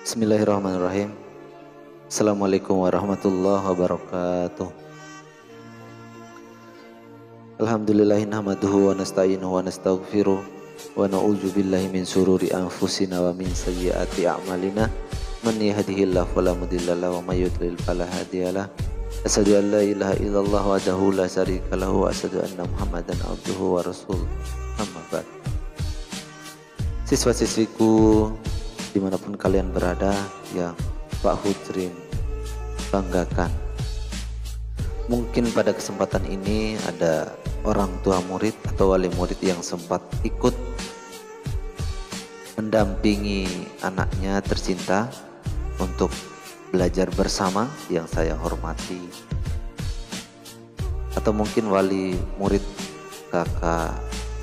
Bismillahirrahmanirrahim. Assalamualaikum warahmatullahi wabarakatuh. Alhamdulillahi nahmaduhu wa nasta'inuhu wa nastaghfiruh wa na'udzu billahi min syururi anfusina wa min sayyiati a'malina. Man yahdihillahu fala mudhillalah wa may yudlil fala hadiyalah. Asyhadu an la ilaha illallah wahdahu la syarika lahu wa asyhadu anna Muhammadan abduhu wa rasuluh. Amma ba'd. Siswa-siswiku dimanapun kalian berada, yang Pak Hudrin banggakan, mungkin pada kesempatan ini ada orang tua murid atau wali murid yang sempat ikut mendampingi anaknya tercinta untuk belajar bersama, yang saya hormati, atau mungkin wali murid, kakak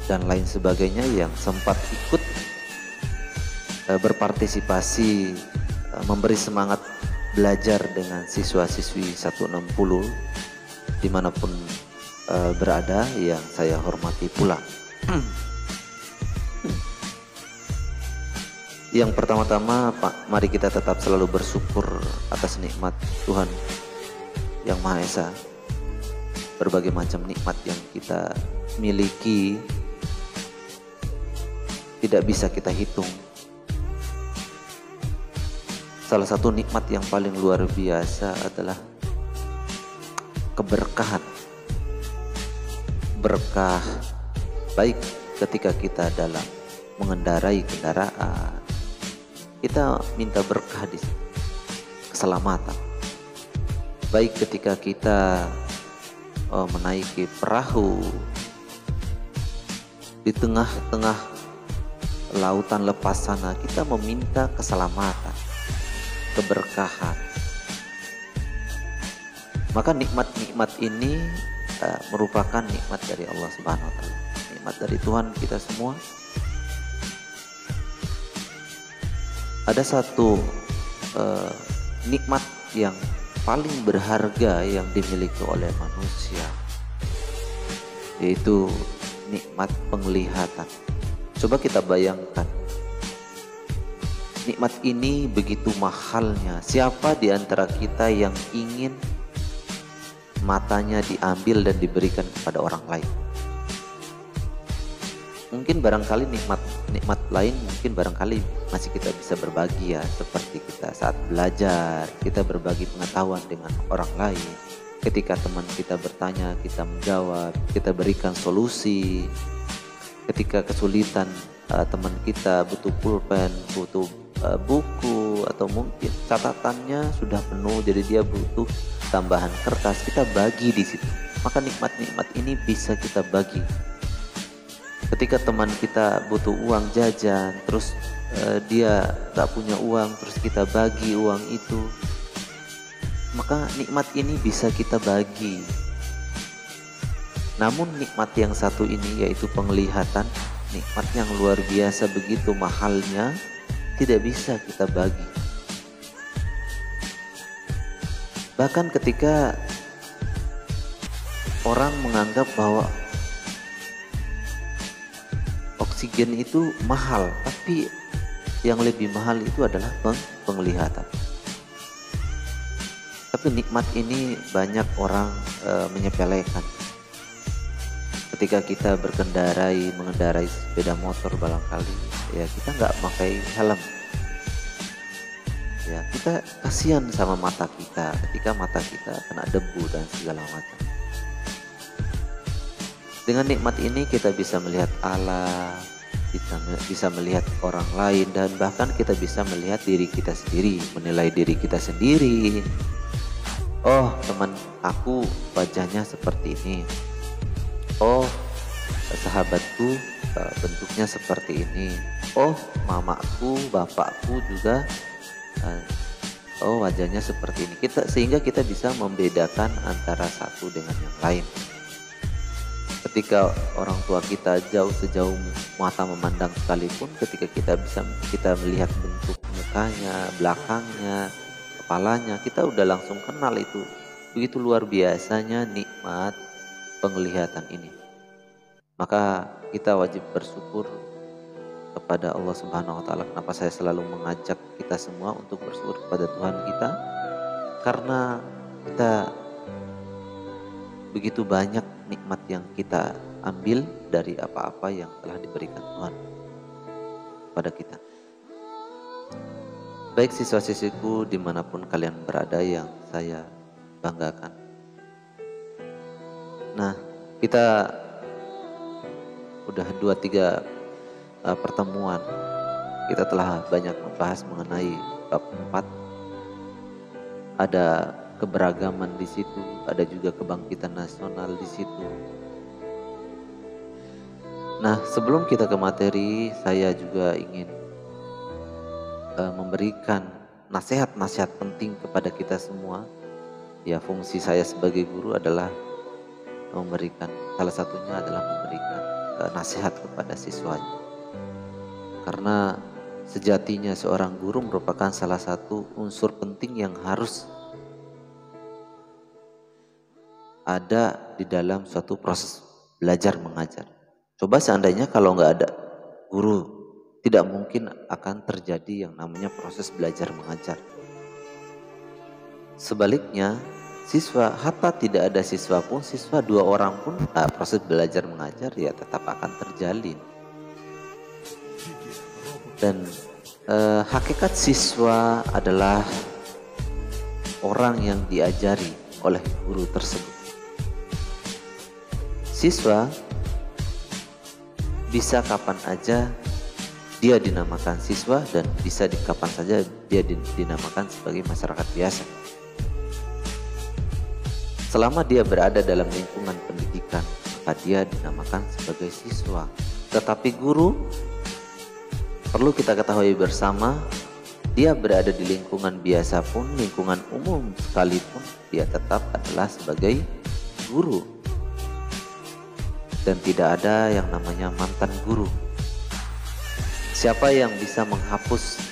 dan lain sebagainya yang sempat ikut berpartisipasi, memberi semangat belajar dengan siswa-siswi 160 dimanapun berada, yang saya hormati pula. Yang pertama-tama, mari kita tetap selalu bersyukur atas nikmat Tuhan Yang Maha Esa. Berbagai macam nikmat yang kita miliki tidak bisa kita hitung. Salah satu nikmat yang paling luar biasa adalah keberkahan. Berkah baik ketika kita dalam mengendarai kendaraan, kita minta berkah di keselamatan. Baik ketika kita menaiki perahu di tengah-tengah lautan lepas sana, kita meminta keselamatan, keberkahan. Maka nikmat-nikmat ini merupakan nikmat dari Allah Subhanahu wa taala, nikmat dari Tuhan kita semua. Ada satu nikmat yang paling berharga yang dimiliki oleh manusia, yaitu nikmat penglihatan. Coba kita bayangkan, nikmat ini begitu mahalnya. Siapa di antara kita yang ingin matanya diambil dan diberikan kepada orang lain? Mungkin barangkali nikmat lain mungkin barangkali masih kita bisa berbagi, ya, seperti kita saat belajar, kita berbagi pengetahuan dengan orang lain. Ketika teman kita bertanya, kita menjawab, kita berikan solusi. Ketika kesulitan, teman kita butuh pulpen, butuh buku, atau mungkin catatannya sudah penuh, jadi dia butuh tambahan kertas, kita bagi di situ. Maka nikmat-nikmat ini bisa kita bagi. Ketika teman kita butuh uang jajan, terus dia tak punya uang, terus kita bagi uang itu, maka nikmat ini bisa kita bagi. Namun nikmat yang satu ini, yaitu penglihatan, nikmat yang luar biasa, begitu mahalnya, tidak bisa kita bagi. Bahkan ketika orang menganggap bahwa oksigen itu mahal, tapi yang lebih mahal itu adalah penglihatan. Tapi nikmat ini banyak orang menyepelekan. Ketika kita mengendarai sepeda motor, barangkali ya kita nggak pakai helm, ya kita kasihan sama mata kita ketika mata kita kena debu dan segala macam. Dengan nikmat ini kita bisa melihat alam, kita bisa melihat orang lain, dan bahkan kita bisa melihat diri kita sendiri, menilai diri kita sendiri. Oh, teman aku wajahnya seperti ini. Oh, sahabatku bentuknya seperti ini. Oh, mamaku, bapakku juga wajahnya seperti ini. Sehingga kita bisa membedakan antara satu dengan yang lain. Ketika orang tua kita sejauh mata memandang sekalipun, ketika kita melihat bentuk mukanya, belakangnya, kepalanya, kita udah langsung kenal itu. Begitu luar biasanya nikmat penglihatan ini. Maka kita wajib bersyukur kepada Allah Subhanahu wa taala. Kenapa saya selalu mengajak kita semua untuk bersyukur kepada Tuhan kita? Karena kita begitu banyak nikmat yang kita ambil dari apa-apa yang telah diberikan Tuhan pada kita. Baik siswa-siswiku dimanapun kalian berada yang saya banggakan. Nah, kita udah 2-3 pertemuan. Kita telah banyak membahas mengenai bab 4. Ada keberagaman di situ, ada juga kebangkitan nasional di situ. Nah, sebelum kita ke materi, saya juga ingin memberikan nasihat-nasihat penting kepada kita semua. Ya, fungsi saya sebagai guru adalah salah satunya adalah memberikan nasihat kepada siswanya. Karena sejatinya seorang guru merupakan salah satu unsur penting yang harus ada di dalam suatu proses belajar mengajar. Coba seandainya kalau nggak ada guru, tidak mungkin akan terjadi yang namanya proses belajar mengajar. Sebaliknya, hatta tidak ada siswa pun, siswa 2 orang pun, proses belajar mengajar ya tetap akan terjalin. Dan hakikat siswa adalah orang yang diajari oleh guru tersebut. Siswa bisa kapan aja dia dinamakan siswa dan bisa kapan saja dia dinamakan sebagai masyarakat biasa. Selama dia berada dalam lingkungan pendidikan, maka dia dinamakan sebagai siswa. Tetapi guru, perlu kita ketahui bersama, dia berada di lingkungan biasa pun, lingkungan umum sekalipun, dia tetap adalah sebagai guru. Dan tidak ada yang namanya mantan guru. Siapa yang bisa menghapus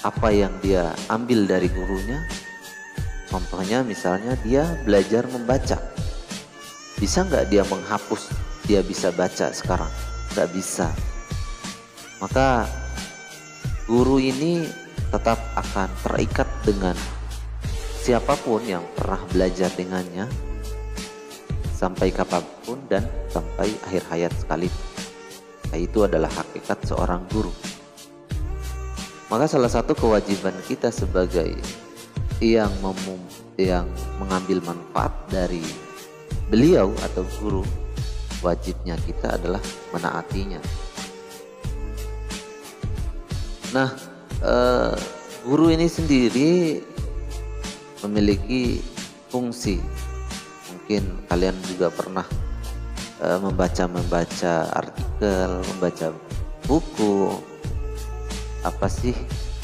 apa yang dia ambil dari gurunya? Contohnya misalnya dia belajar membaca. Bisa nggak dia menghapus dia bisa baca sekarang? Nggak bisa. Maka guru ini tetap akan terikat dengan siapapun yang pernah belajar dengannya sampai kapanpun dan sampai akhir hayat sekalipun. Nah, itu adalah hakikat seorang guru. Maka salah satu kewajiban kita sebagai yang mengambil manfaat dari beliau atau guru, wajibnya kita adalah menaatinya. Nah, guru ini sendiri memiliki fungsi. Mungkin kalian juga pernah membaca artikel, membaca buku. Apa sih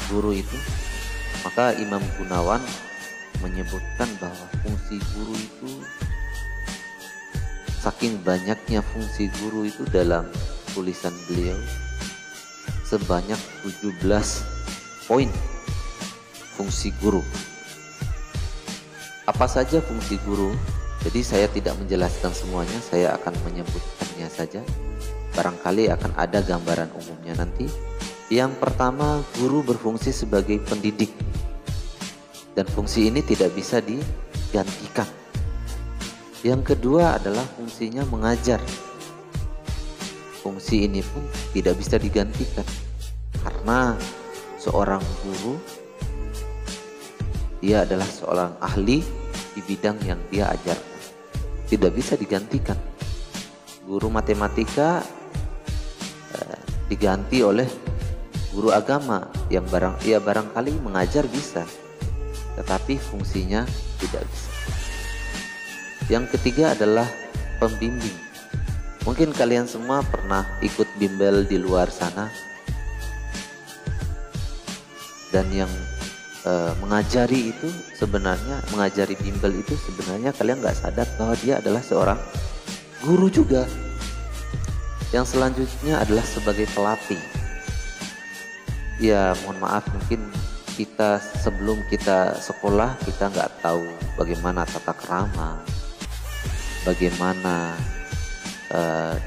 guru itu? Maka Imam Gunawan menyebutkan bahwa fungsi guru itu, saking banyaknya fungsi guru itu dalam tulisan beliau, sebanyak 17 poin fungsi guru. Apa saja fungsi guru? Jadi saya tidak menjelaskan semuanya, saya akan menyebutkannya saja. Barangkali akan ada gambaran umumnya nanti. Yang pertama, guru berfungsi sebagai pendidik. Dan fungsi ini tidak bisa digantikan. Yang kedua adalah fungsinya mengajar. Fungsi ini pun tidak bisa digantikan. Karena seorang guru, dia adalah seorang ahli di bidang yang dia ajarkan. Tidak bisa digantikan. Guru matematika diganti oleh guru agama yang barangkali mengajar bisa, tetapi fungsinya tidak bisa. Yang ketiga adalah pembimbing. Mungkin kalian semua pernah ikut bimbel di luar sana, dan yang mengajari bimbel itu sebenarnya kalian nggak sadar bahwa dia adalah seorang guru juga. Yang selanjutnya adalah sebagai pelatih. Ya, mohon maaf, mungkin kita sebelum kita sekolah kita nggak tahu bagaimana tata krama, bagaimana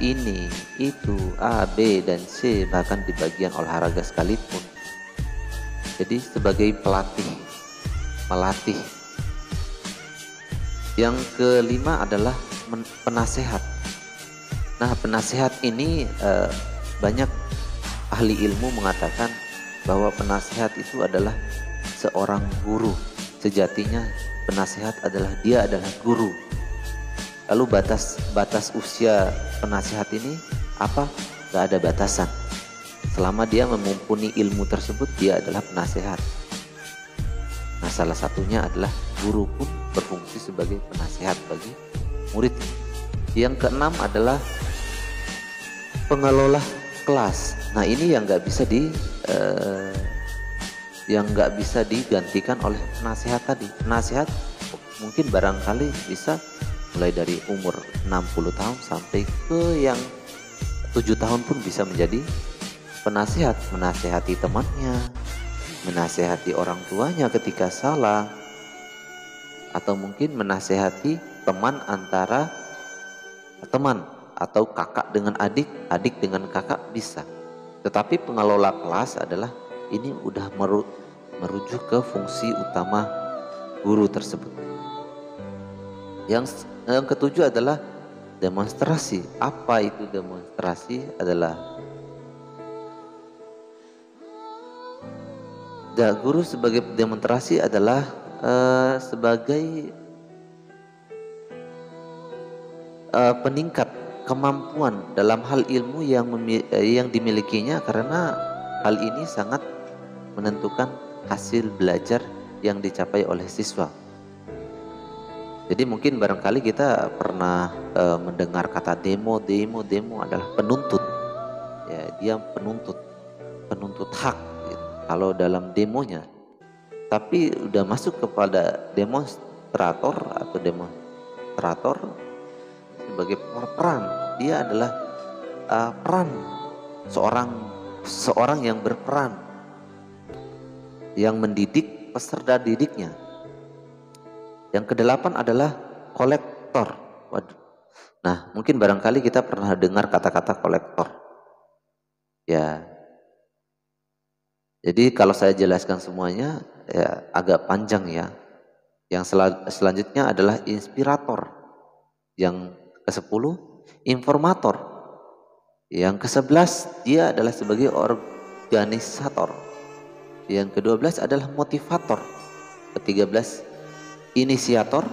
ini, itu, A, B, dan C, bahkan di bagian olahraga sekalipun. Jadi sebagai pelatih, melatih. Yang kelima adalah penasehat. Nah, penasehat ini banyak ahli ilmu mengatakan bahwa penasehat itu adalah seorang guru. Sejatinya penasehat adalah guru. Lalu batas usia penasehat ini apa? Gak ada batasan. Selama dia memumpuni ilmu tersebut, dia adalah penasehat. Nah, salah satunya adalah guru pun berfungsi sebagai penasehat bagi murid. Yang keenam adalah pengelola kelas. Nah, ini yang nggak bisa digantikan oleh penasehat tadi. Penasehat mungkin barangkali bisa mulai dari umur 60 tahun sampai ke yang 7 tahun pun bisa menjadi penasehat, menasehati temannya, menasehati orang tuanya ketika salah, atau mungkin menasehati teman antara teman, atau kakak dengan adik, adik dengan kakak bisa. Tetapi pengelola kelas adalah ini udah merujuk ke fungsi utama guru tersebut. Yang ketujuh adalah demonstrasi. Apa itu demonstrasi? Adalah guru sebagai demonstrasi adalah sebagai peningkat kemampuan dalam hal ilmu yang dimilikinya, karena hal ini sangat menentukan hasil belajar yang dicapai oleh siswa. Jadi mungkin barangkali kita pernah mendengar kata demo adalah penuntut. Ya, dia penuntut hak gitu, kalau dalam demonya. Tapi udah masuk kepada demonstrator sebagai peran. Dia adalah peran seorang yang berperan, yang mendidik peserta didiknya. Yang kedelapan adalah kolektor. Waduh. Nah, mungkin barangkali kita pernah dengar kata-kata kolektor. Ya. Jadi kalau saya jelaskan semuanya ya agak panjang ya. Yang selanjutnya adalah inspirator. Yang ke-10 informator. Yang ke-11 dia adalah sebagai organisator. Yang ke-12 adalah motivator. Ke-13 inisiator.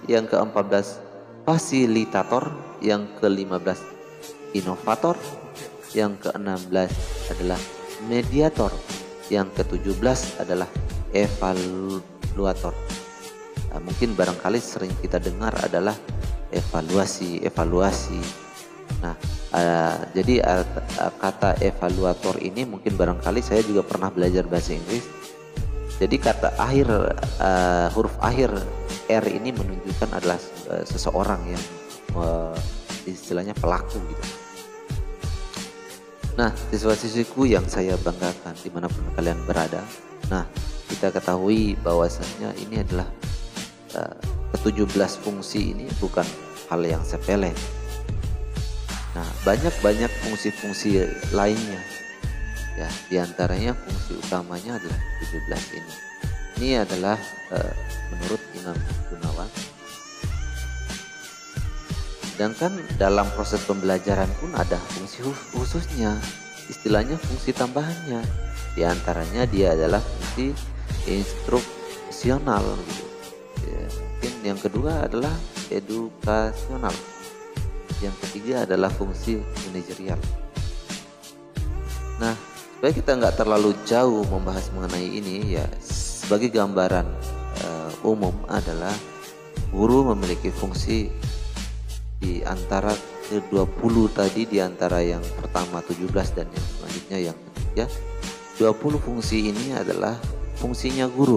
Yang ke-14 fasilitator. Yang ke-15 inovator. Yang ke-16 adalah mediator. Yang ke-17 adalah evaluator. Nah, mungkin barangkali sering kita dengar adalah evaluasi. Nah, jadi kata evaluator ini mungkin barangkali saya juga pernah belajar bahasa Inggris. Jadi kata akhir huruf akhir R ini menunjukkan adalah seseorang yang istilahnya pelaku gitu. Nah, siswa-siswiku yang saya banggakan dimanapun kalian berada. Nah, kita ketahui bahwasanya ini adalah ke-17 fungsi ini bukan hal yang sepele. Nah, banyak fungsi-fungsi lainnya. Ya, diantaranya fungsi utamanya adalah 17 ini. Ini adalah menurut Imam Gunawan. Sedangkan dalam proses pembelajaran pun ada fungsi khususnya, istilahnya fungsi tambahannya. Di antaranya dia adalah fungsi instruksional. Gitu. Ya, mungkin yang kedua adalah edukasional. Yang ketiga adalah fungsi manajerial. Nah, supaya kita nggak terlalu jauh membahas mengenai ini, ya sebagai gambaran umum adalah guru memiliki fungsi di antara ke-20 tadi, di antara yang pertama 17 dan yang selanjutnya yang ketiga. 20 fungsi ini adalah fungsinya guru.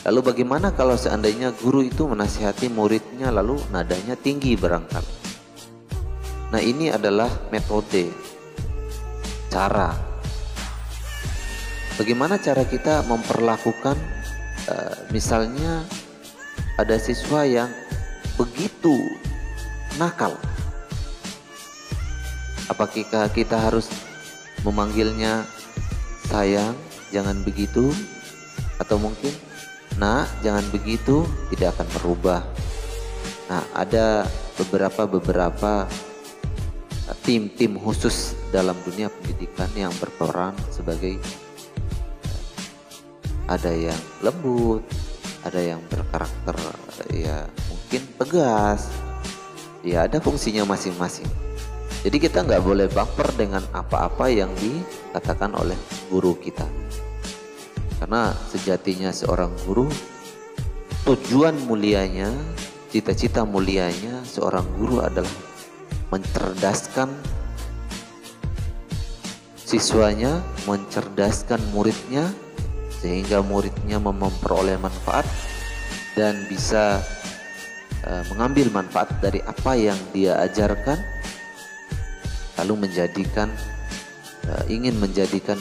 Lalu bagaimana kalau seandainya guru itu menasihati muridnya lalu nadanya tinggi barangkali? Nah, ini adalah metode, cara. Bagaimana cara kita memperlakukan misalnya ada siswa yang begitu nakal, Apakah kita harus memanggilnya sayang, jangan begitu, atau mungkin nak, jangan begitu, tidak akan berubah. Nah, ada beberapa tim khusus dalam dunia pendidikan yang berperan sebagai ada yang lembut, ada yang berkarakter ya mungkin tegas. Ya ada fungsinya masing-masing. Jadi kita nggak boleh baper dengan apa-apa yang dikatakan oleh guru kita. Karena sejatinya seorang guru, tujuan mulianya, cita-cita mulianya seorang guru adalah mencerdaskan siswanya, mencerdaskan muridnya, sehingga muridnya memperoleh manfaat dan bisa mengambil manfaat dari apa yang dia ajarkan, lalu ingin menjadikan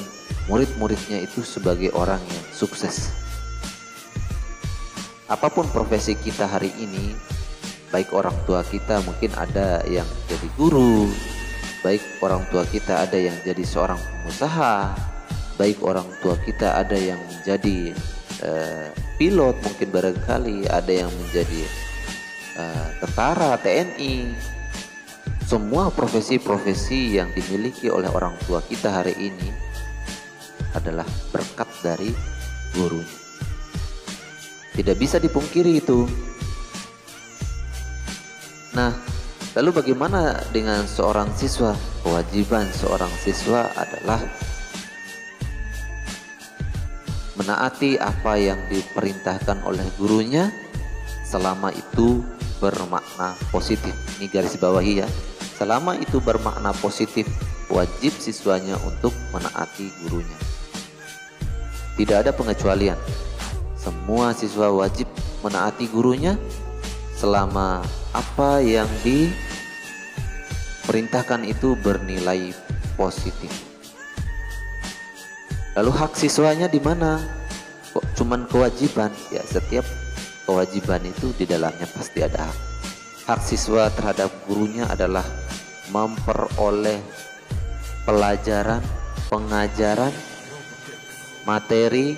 murid-muridnya itu sebagai orang yang sukses. Apapun profesi kita hari ini, baik orang tua kita mungkin ada yang jadi guru, baik orang tua kita ada yang jadi seorang pengusaha, baik orang tua kita ada yang menjadi pilot, mungkin barangkali ada yang menjadi tentara, TNI. Semua profesi-profesi yang dimiliki oleh orang tua kita hari ini adalah berkat dari gurunya. Tidak bisa dipungkiri itu. Nah, lalu bagaimana dengan seorang siswa? Kewajiban seorang siswa adalah menaati apa yang diperintahkan oleh gurunya selama itu bermakna positif. Ini garis bawahi ya. Selama itu bermakna positif, wajib siswanya untuk menaati gurunya. Tidak ada pengecualian. Semua siswa wajib menaati gurunya selama apa yang diperintahkan itu bernilai positif. Lalu hak siswanya di mana? Kok cuman kewajiban? Ya, setiap kewajiban itu di dalamnya pasti ada hak. Hak siswa terhadap gurunya adalah memperoleh pelajaran, pengajaran, materi,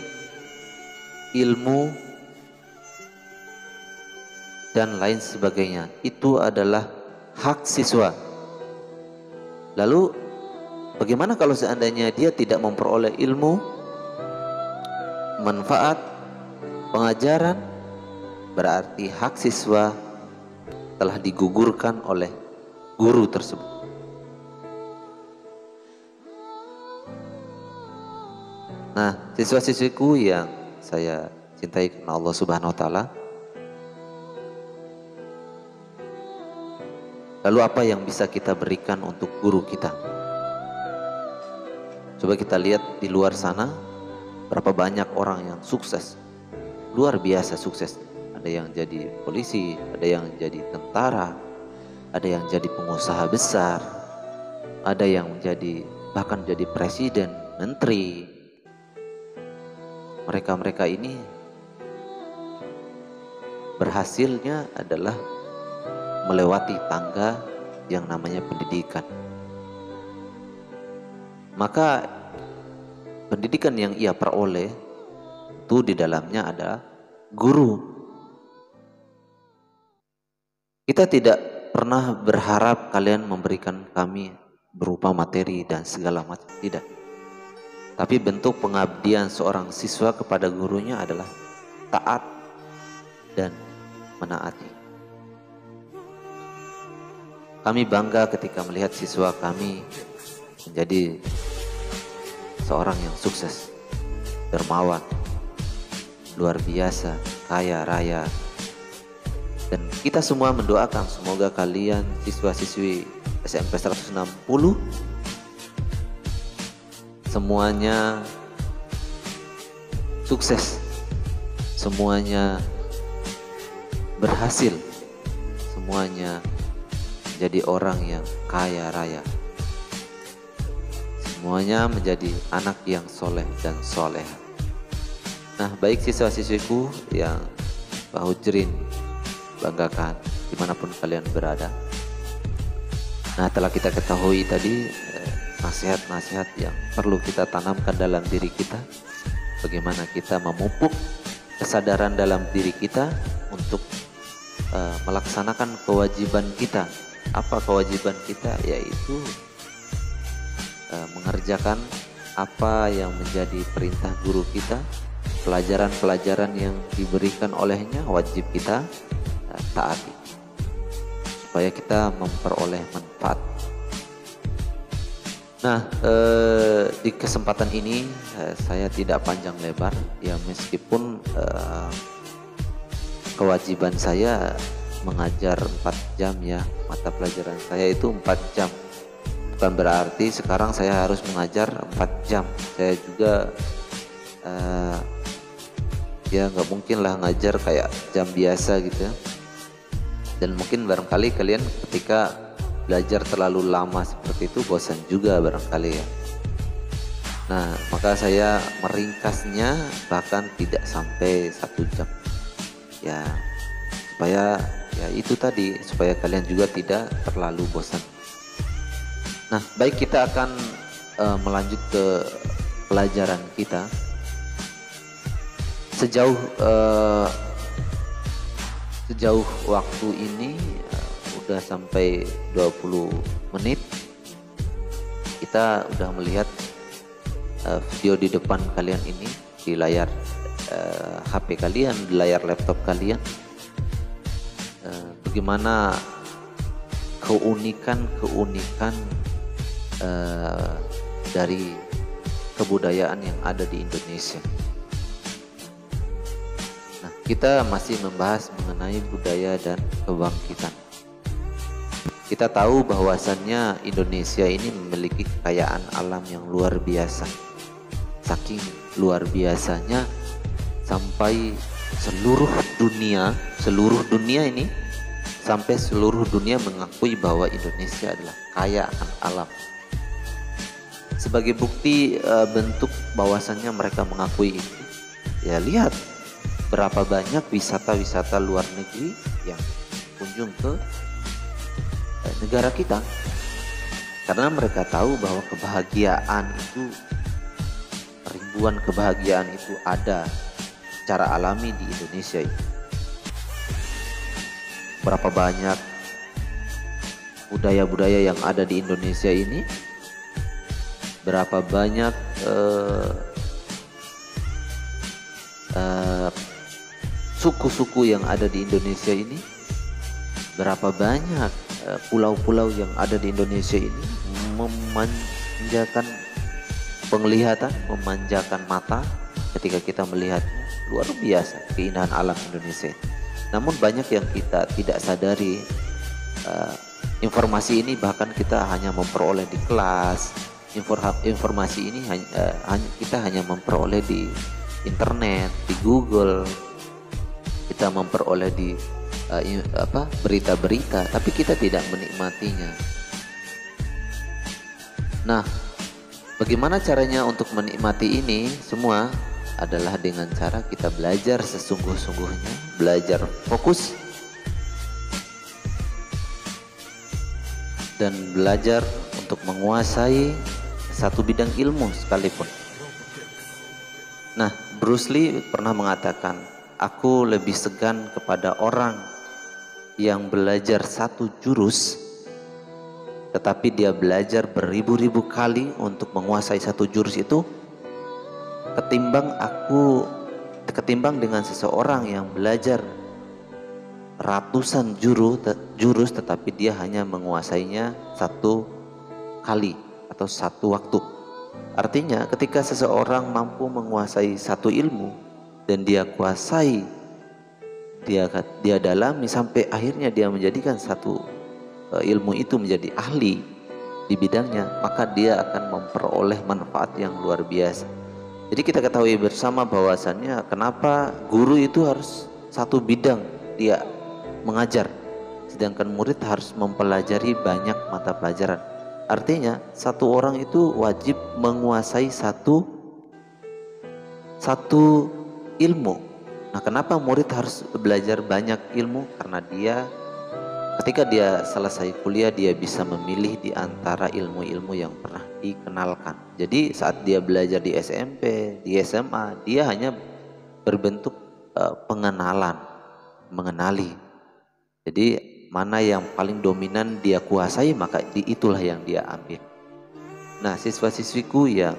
ilmu, dan lain sebagainya. Itu adalah hak siswa. Lalu bagaimana kalau seandainya dia tidak memperoleh ilmu, manfaat, pengajaran? Berarti hak siswa telah digugurkan oleh guru tersebut. Nah, siswa-siswiku yang saya cintai karena Allah Subhanahu wa taala, lalu apa yang bisa kita berikan untuk guru kita? Coba kita lihat di luar sana, berapa banyak orang yang sukses, luar biasa sukses. Ada yang jadi polisi, ada yang jadi tentara, ada yang jadi pengusaha besar, ada yang bahkan jadi presiden, menteri. Mereka-mereka ini berhasilnya adalah melewati tangga yang namanya pendidikan. Maka pendidikan yang ia peroleh itu di dalamnya ada guru. Kita tidak pernah berharap kalian memberikan kami berupa materi dan segala macam, tidak. Tapi bentuk pengabdian seorang siswa kepada gurunya adalah taat dan menaati. Kami bangga ketika melihat siswa kami menjadi seorang yang sukses, dermawan, luar biasa, kaya raya. Dan kita semua mendoakan semoga kalian siswa-siswi SMP 160 semuanya sukses, semuanya berhasil, semuanya menjadi orang yang kaya raya, semuanya menjadi anak yang soleh dan soleha. Nah, baik siswa-siswiku yang Pak Hujrin banggakan dimanapun kalian berada, Nah, telah kita ketahui tadi nasihat-nasihat yang perlu kita tanamkan dalam diri kita, bagaimana kita memupuk kesadaran dalam diri kita untuk melaksanakan kewajiban kita. Apa kewajiban kita? Yaitu mengerjakan apa yang menjadi perintah guru kita, pelajaran-pelajaran yang diberikan olehnya wajib kita taati, supaya kita memperoleh manfaat. Nah, di kesempatan ini saya tidak panjang lebar, ya meskipun kewajiban saya mengajar 4 jam ya, mata pelajaran saya itu 4 jam. Bukan berarti sekarang saya harus mengajar 4 jam. Saya juga ya nggak mungkin lah ngajar kayak jam biasa gitu. Dan mungkin barangkali kalian ketika belajar terlalu lama seperti itu bosan juga barangkali ya. Nah, maka saya meringkasnya bahkan tidak sampai 1 jam ya, supaya ya itu tadi, supaya kalian juga tidak terlalu bosan. Nah, baik, kita akan melanjut ke pelajaran kita. Sejauh waktu ini udah sampai 20 menit. Kita udah melihat video di depan kalian ini, di layar HP kalian, di layar laptop kalian, bagaimana keunikan dari kebudayaan yang ada di Indonesia. Nah, kita masih membahas mengenai budaya dan kebangkitan. Kita tahu bahwasannya Indonesia ini memiliki kekayaan alam yang luar biasa. Saking luar biasanya sampai seluruh dunia ini, sampai seluruh dunia mengakui bahwa Indonesia adalah kaya akan alam. Sebagai bukti bentuk bahwasannya mereka mengakui itu, ya lihat berapa banyak wisata-wisata luar negeri yang kunjung ke negara kita, karena mereka tahu bahwa kebahagiaan itu, ribuan kebahagiaan itu ada secara alami di Indonesia ini. Berapa banyak budaya-budaya yang ada di Indonesia ini, berapa banyak suku-suku yang ada di Indonesia ini, berapa banyak pulau-pulau yang ada di Indonesia ini, memanjakan penglihatan, memanjakan mata ketika kita melihatnya. Luar biasa keindahan alam Indonesia. Namun banyak yang kita tidak sadari. Informasi ini bahkan kita hanya memperoleh di kelas. Informasi ini kita hanya memperoleh di internet, di Google. Kita memperoleh di berita-berita, tapi kita tidak menikmatinya. Nah, bagaimana caranya untuk menikmati ini semua? Adalah dengan cara kita belajar sesungguh-sungguhnya, belajar fokus, dan belajar untuk menguasai satu bidang ilmu sekalipun. Nah, Bruce Lee pernah mengatakan, aku lebih segan kepada orang yang belajar satu jurus tetapi dia belajar beribu-ribu kali untuk menguasai satu jurus itu, ketimbang dengan seseorang yang belajar ratusan jurus tetapi dia hanya menguasainya satu kali atau satu waktu. Artinya ketika seseorang mampu menguasai satu ilmu dan dia kuasai, dia dalami sampai akhirnya dia menjadikan satu ilmu itu menjadi ahli di bidangnya, maka dia akan memperoleh manfaat yang luar biasa. Jadi kita ketahui bersama bahwasannya kenapa guru itu harus satu bidang dia mengajar, sedangkan murid harus mempelajari banyak mata pelajaran. Artinya satu orang itu wajib menguasai satu ilmu. Nah, kenapa murid harus belajar banyak ilmu? Karena dia ketika dia selesai kuliah dia bisa memilih di antara ilmu-ilmu yang pernah dikenalkan. Jadi saat dia belajar di SMP, di SMA, dia hanya berbentuk pengenalan, mengenali. Jadi mana yang paling dominan dia kuasai, maka itulah yang dia ambil. Nah, siswa-siswiku yang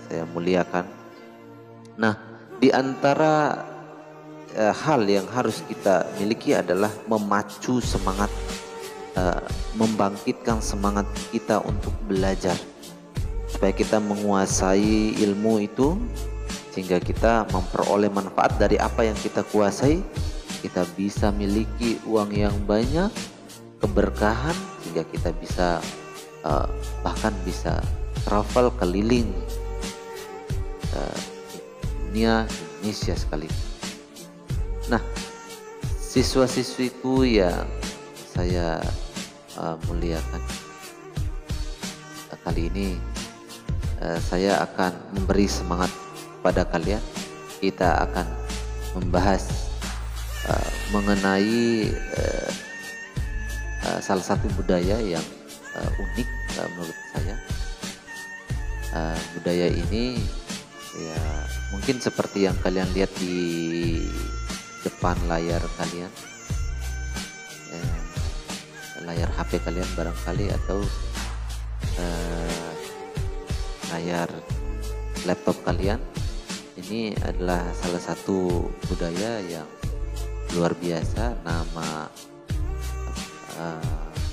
saya muliakan, nah di antara hal yang harus kita miliki adalah memacu semangat, membangkitkan semangat kita untuk belajar supaya kita menguasai ilmu itu, sehingga kita memperoleh manfaat dari apa yang kita kuasai. Kita bisa miliki uang yang banyak, keberkahan, sehingga kita bisa bahkan bisa travel keliling dunia Indonesia sekali. Nah, siswa-siswiku yang saya muliakan, kali ini saya akan memberi semangat pada kalian. Kita akan membahas mengenai salah satu budaya yang unik menurut saya. Budaya ini ya mungkin seperti yang kalian lihat di depan layar kalian, layar HP kalian barangkali, atau layar laptop kalian. Ini adalah salah satu budaya yang luar biasa. Nama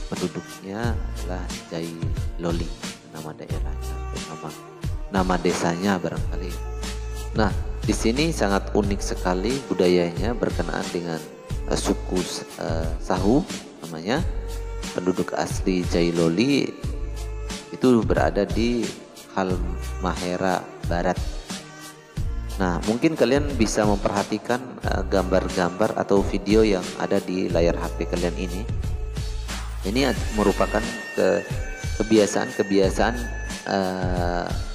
penduduknya adalah Jailoli, nama daerahnya atau nama desanya barangkali. Nah, di sini sangat unik sekali budayanya, berkenaan dengan suku Sahu namanya. Penduduk asli Jailoli itu berada di Halmahera Barat. Nah, mungkin kalian bisa memperhatikan gambar-gambar atau video yang ada di layar HP kalian ini. Ini merupakan kebiasaan-kebiasaan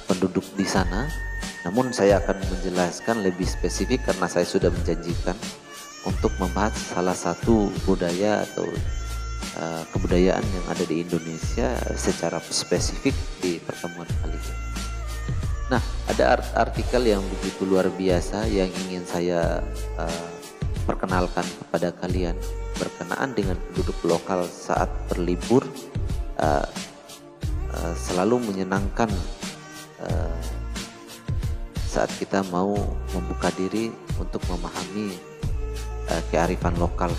penduduk di sana. Namun saya akan menjelaskan lebih spesifik karena saya sudah menjanjikan untuk membahas salah satu budaya atau kebudayaan yang ada di Indonesia secara spesifik di pertemuan kali ini. Nah, ada artikel yang begitu luar biasa yang ingin saya perkenalkan kepada kalian berkenaan dengan penduduk lokal saat berlibur. Selalu menyenangkan saat kita mau membuka diri untuk memahami kearifan lokal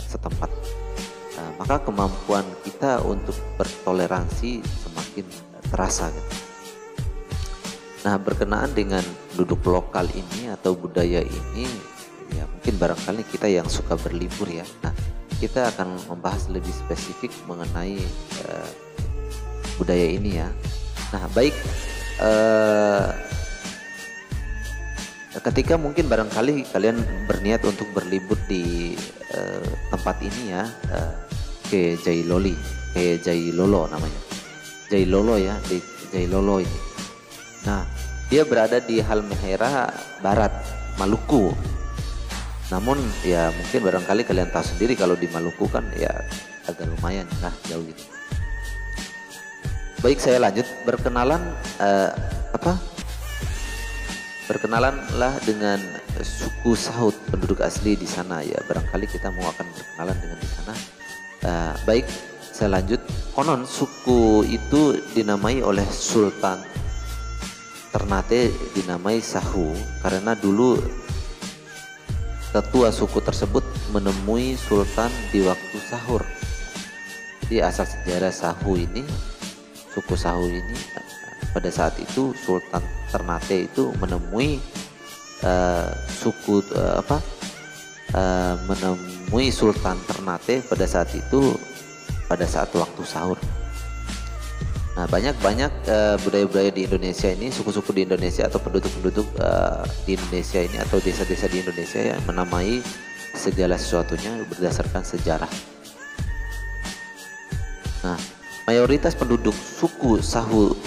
setempat. Maka kemampuan kita untuk bertoleransi semakin terasa gitu. Nah, berkenaan dengan penduduk lokal ini atau budaya ini, ya mungkin barangkali kita yang suka berlibur ya. Nah, kita akan membahas lebih spesifik mengenai budaya ini ya. Nah, baik, ketika mungkin barangkali kalian berniat untuk berlibur di tempat ini ya, ke Jailoli, ke Jailolo namanya, Jailolo ya, di Jailolo ini. Nah, dia berada di Halmahera Barat, Maluku. Namun ya mungkin barangkali kalian tahu sendiri kalau di Maluku kan ya agak lumayan lah jauh gitu. Baik, saya lanjut berkenalan berkenalanlah dengan suku Sahut, penduduk asli di sana ya. Barangkali kita mau akan berkenalan dengan di sana. Baik, saya lanjut. Konon suku itu dinamai oleh Sultan Ternate, dinamai Sahu karena dulu tetua suku tersebut menemui sultan di waktu sahur. Jadi asal sejarah Sahu ini, suku Sahu ini, pada saat itu Sultan Ternate itu menemui menemui Sultan Ternate pada saat itu, pada saat waktu sahur. Nah, banyak budaya-budaya di Indonesia ini, suku-suku di Indonesia atau penduduk-penduduk di Indonesia ini atau desa-desa di Indonesia yang menamai segala sesuatunya berdasarkan sejarah. Nah, mayoritas penduduk suku Sahu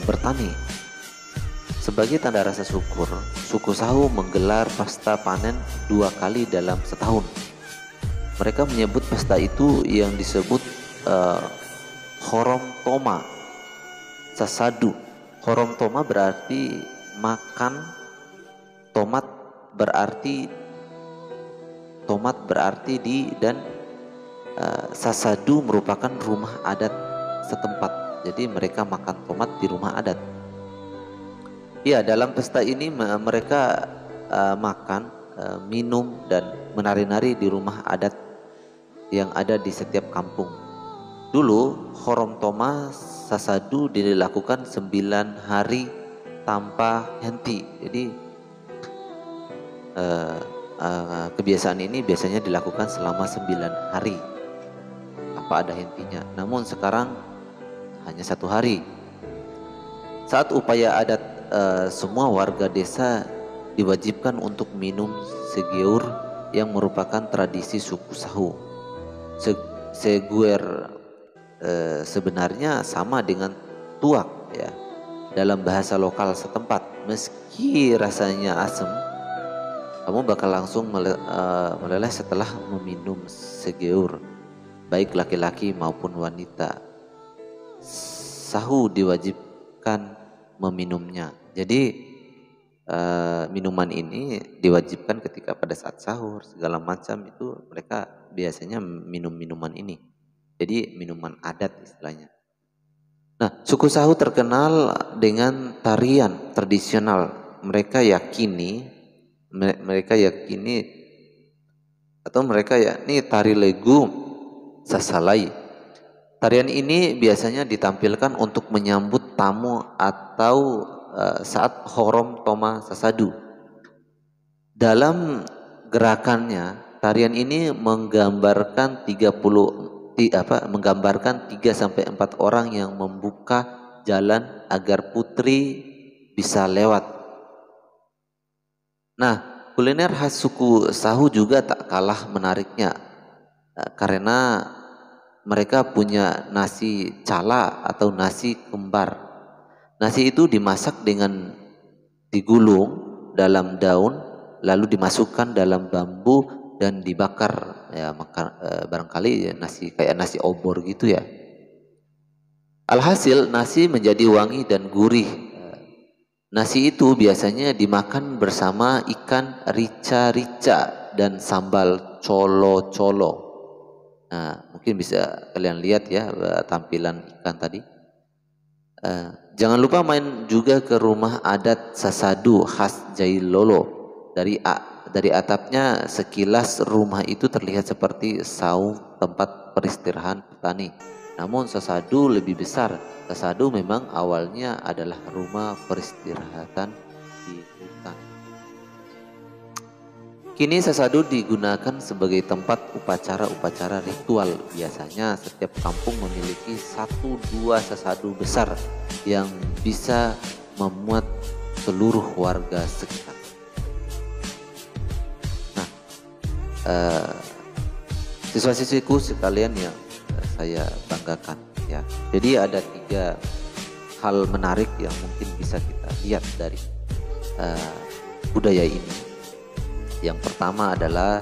bertani. Sebagai tanda rasa syukur, suku Sahu menggelar pesta panen 2 kali dalam setahun. Mereka menyebut pesta itu yang disebut Horom Toma Sasadu. Horom Toma berarti makan, tomat berarti di, dan Sasadu merupakan rumah adat setempat. Jadi mereka makan tomat di rumah adat. Ya, dalam pesta ini mereka makan, minum, dan menari-nari di rumah adat yang ada di setiap kampung. Dulu Horom Toma Sasadu dilakukan 9 hari tanpa henti. Jadi kebiasaan ini biasanya dilakukan selama 9 hari tanpa ada hentinya. Namun sekarang hanya 1 hari. Saat upaya adat, semua warga desa diwajibkan untuk minum segeur yang merupakan tradisi suku Sahu. Seguer sebenarnya sama dengan tuak ya dalam bahasa lokal setempat. Meski rasanya asam, kamu bakal langsung meleleh setelah meminum segeur, baik laki-laki maupun wanita. Sahu diwajibkan meminumnya. Jadi minuman ini diwajibkan ketika pada saat sahur, segala macam itu mereka biasanya minum minuman ini. Jadi minuman adat istilahnya. Nah, suku Sahu terkenal dengan tarian tradisional. Mereka yakini tari Legu Sasalai. Tarian ini biasanya ditampilkan untuk menyambut tamu atau saat Horom Toma Sasadu. Dalam gerakannya, tarian ini menggambarkan 3-4 orang yang membuka jalan agar putri bisa lewat. Nah, kuliner khas suku Sahu juga tak kalah menariknya, karena mereka punya nasi cala atau nasi kembar. Nasi itu dimasak dengan digulung dalam daun, lalu dimasukkan dalam bambu dan dibakar. Ya, barangkali nasi kayak nasi obor gitu ya. Alhasil nasi menjadi wangi dan gurih. Nasi itu biasanya dimakan bersama ikan rica-rica dan sambal colo-colo. Nah, mungkin bisa kalian lihat ya tampilan ikan tadi. Jangan lupa main juga ke rumah adat Sasadu khas Jailolo. Dari atapnya sekilas rumah itu terlihat seperti saung tempat peristirahatan petani. Namun Sasadu lebih besar. Sasadu memang awalnya adalah rumah peristirahatan di hutan. Kini Sasadu digunakan sebagai tempat upacara-upacara ritual. Biasanya setiap kampung memiliki 1-2 Sasadu besar yang bisa memuat seluruh warga sekitar. Nah, siswa-siswiku sekalian yang saya banggakan ya. Jadi ada 3 hal menarik yang mungkin bisa kita lihat dari budaya ini. Yang pertama adalah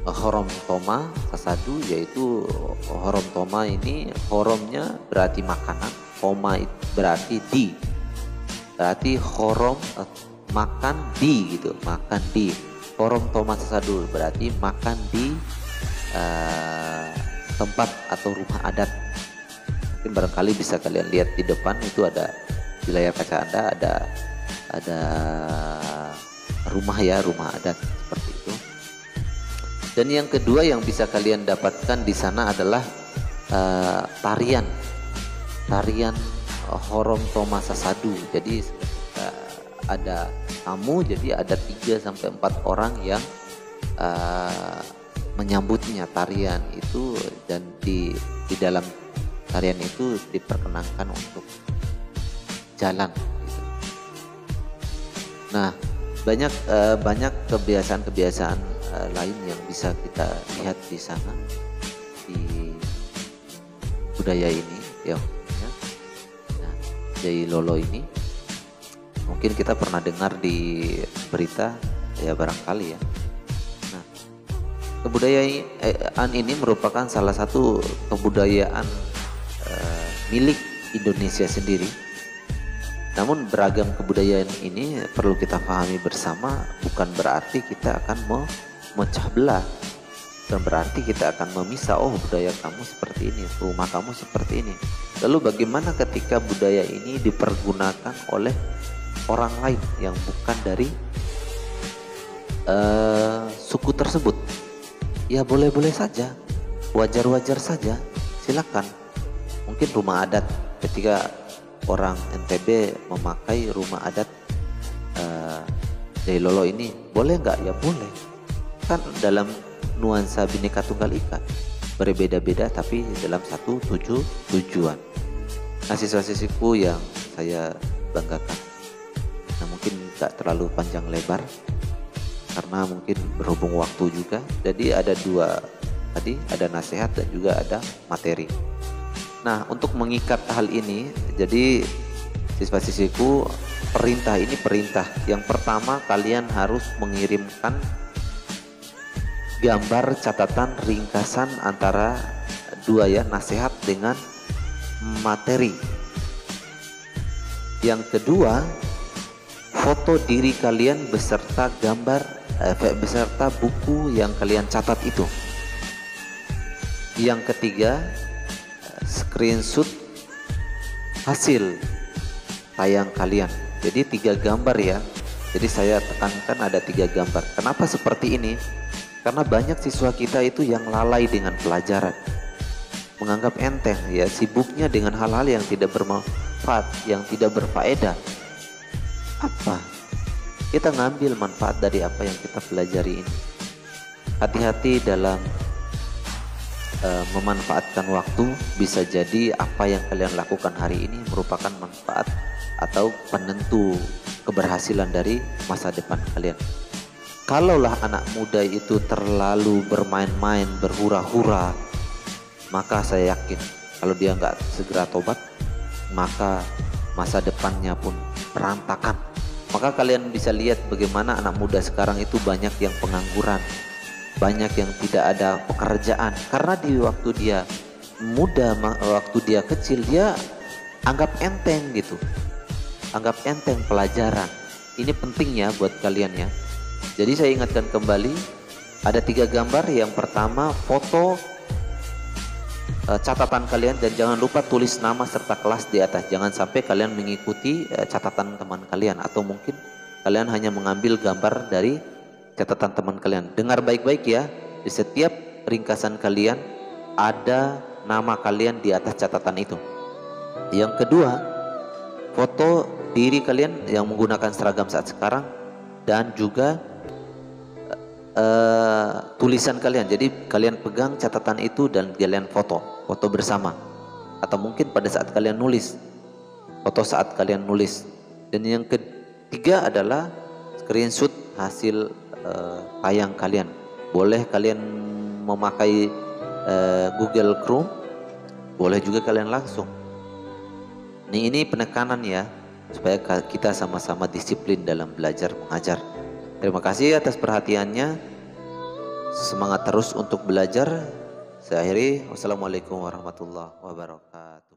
Horom Toma Sasadu, yaitu Horom Toma ini, horomnya berarti makanan, Toma berarti di, berarti horom makan di gitu, makan di. Horom Toma Sasadu berarti makan di tempat atau rumah adat. Mungkin barangkali bisa kalian lihat di depan itu ada, di layar kaca Anda ada rumah ya, rumah adat seperti itu. Dan yang kedua yang bisa kalian dapatkan di sana adalah tarian Horom Toma Sasadu. Jadi ada tamu, jadi ada 3-4 orang yang menyambutnya tarian itu, dan di dalam tarian itu diperkenankan untuk jalan gitu. Nah, banyak kebiasaan-kebiasaan lain yang bisa kita lihat di sana, di budaya ini ya. Nah, Jailolo ini mungkin kita pernah dengar di berita ya, barangkali ya. Nah, Kebudayaan ini merupakan salah satu kebudayaan milik Indonesia sendiri. Namun beragam kebudayaan ini perlu kita pahami bersama, bukan berarti kita akan memecah belah. Bukan berarti kita akan memisah, oh budaya kamu seperti ini, rumah kamu seperti ini. Lalu bagaimana ketika budaya ini dipergunakan oleh orang lain yang bukan dari suku tersebut? Ya boleh-boleh saja, wajar-wajar saja, silakan. Mungkin rumah adat, ketika orang NTB memakai rumah adat Jailolo ini, boleh nggak? Ya boleh. Kan dalam nuansa Bhinneka Tunggal Ika, berbeda-beda tapi dalam satu tujuan. Nah, siswa-siswiku yang saya banggakan, nah mungkin nggak terlalu panjang lebar karena mungkin berhubung waktu juga. Jadi ada dua tadi, ada nasihat dan juga ada materi. Nah, untuk mengikat hal ini, jadi siswa-siswiku, perintah ini perintah. Yang pertama, kalian harus mengirimkan gambar catatan ringkasan antara dua ya, nasihat dengan materi. Yang kedua, foto diri kalian beserta gambar beserta buku yang kalian catat itu. Yang ketiga, screenshot hasil tayang kalian. Jadi 3 gambar ya. Jadi saya tekankan ada 3 gambar. Kenapa seperti ini? Karena banyak siswa kita itu yang lalai dengan pelajaran, menganggap enteng ya, sibuknya dengan hal-hal yang tidak bermanfaat, yang tidak berfaedah. Apa? Kita ngambil manfaat dari apa yang kita pelajari ini. Hati-hati dalam memanfaatkan waktu. Bisa jadi apa yang kalian lakukan hari ini merupakan manfaat atau penentu keberhasilan dari masa depan kalian. Kalaulah anak muda itu terlalu bermain-main, berhura-hura, maka saya yakin kalau dia nggak segera tobat, maka masa depannya pun berantakan. Maka kalian bisa lihat bagaimana anak muda sekarang itu banyak yang pengangguran, banyak yang tidak ada pekerjaan. Karena di waktu dia muda, waktu dia kecil, dia anggap enteng gitu, anggap enteng pelajaran. Ini penting ya buat kalian ya. Jadi saya ingatkan kembali, ada 3 gambar. Yang pertama, foto catatan kalian, dan jangan lupa tulis nama serta kelas di atas. Jangan sampai kalian mengikuti catatan teman kalian, atau mungkin kalian hanya mengambil gambar dari catatan teman kalian. Dengar baik-baik ya, di setiap ringkasan kalian ada nama kalian di atas catatan itu. Yang kedua, foto diri kalian yang menggunakan seragam saat sekarang, dan juga tulisan kalian. Jadi kalian pegang catatan itu dan kalian foto bersama, atau mungkin pada saat kalian nulis, foto saat kalian nulis. Dan yang ketiga adalah screenshot hasil tayang kalian. Boleh kalian memakai Google Chrome, boleh juga kalian langsung. Ini penekanan ya, supaya kita sama-sama disiplin dalam belajar mengajar. Terima kasih atas perhatiannya. Semangat terus untuk belajar. Saya akhiri. Wassalamualaikum warahmatullahi wabarakatuh.